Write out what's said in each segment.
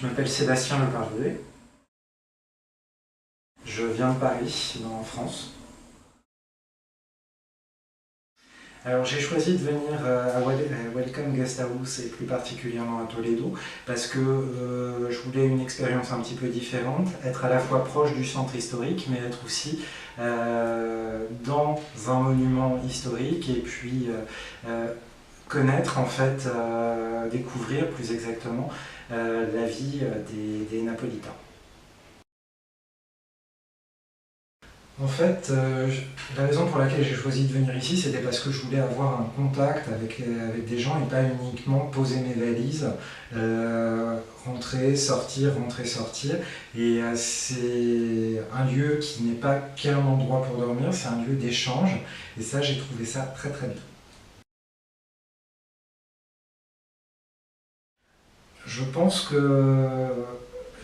Je m'appelle Sébastien Lepardier. Je viens de Paris, en France. Alors j'ai choisi de venir à Welcome Guest House et plus particulièrement à Toledo parce que je voulais une expérience un petit peu différente, être à la fois proche du centre historique mais être aussi dans un monument historique et puis connaître en fait, découvrir plus exactement la vie des Napolitains. En fait, la raison pour laquelle j'ai choisi de venir ici, c'était parce que je voulais avoir un contact avec des gens et pas uniquement poser mes valises, rentrer, sortir, rentrer, sortir. Et c'est un lieu qui n'est pas qu'un endroit pour dormir, c'est un lieu d'échange. Et ça, j'ai trouvé ça très très bien. Je pense que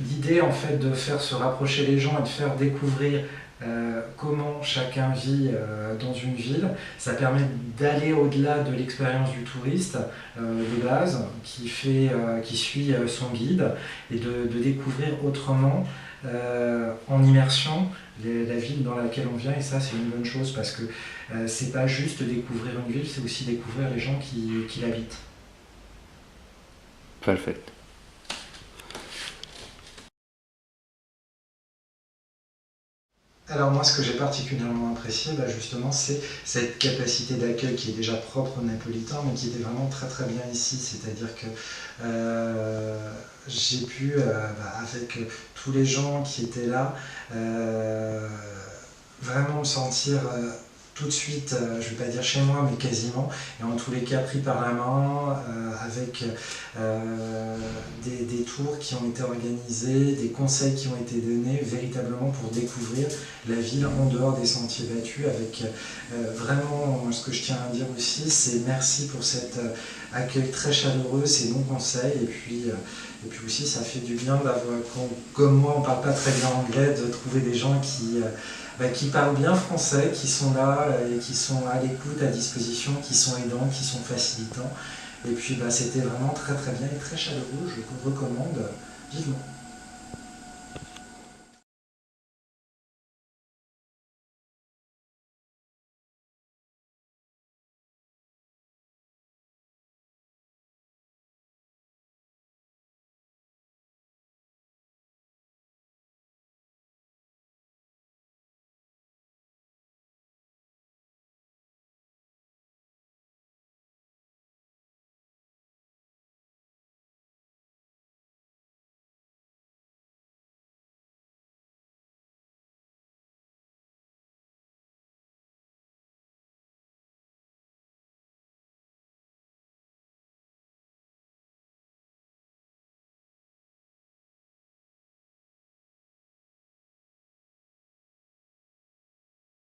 l'idée en fait de faire se rapprocher les gens et de faire découvrir comment chacun vit dans une ville, ça permet d'aller au-delà de l'expérience du touriste de base qui suit son guide et de découvrir autrement en immersion la ville dans laquelle on vient, et ça c'est une bonne chose parce que c'est pas juste découvrir une ville, c'est aussi découvrir les gens qui l'habitent. Perfect. Alors moi, ce que j'ai particulièrement apprécié, justement, c'est cette capacité d'accueil qui est déjà propre aux Napolitains, mais qui était vraiment très très bien ici. C'est-à-dire que j'ai pu, avec tous les gens qui étaient là, vraiment me sentir tout de suite, je ne vais pas dire chez moi, mais quasiment, et en tous les cas pris par la main, avec des tours qui ont été organisés, des conseils qui ont été donnés véritablement pour découvrir la ville en dehors des sentiers battus, avec vraiment, ce que je tiens à dire aussi, c'est merci pour cet accueil très chaleureux, ces bons conseils, et puis aussi ça fait du bien d'avoir, comme moi on ne parle pas très bien anglais, de trouver des gens qui parlent bien français, qui sont là et qui sont à l'écoute, à disposition, qui sont aidants, qui sont facilitants. Et puis c'était vraiment très très bien et très chaleureux, je vous recommande vivement.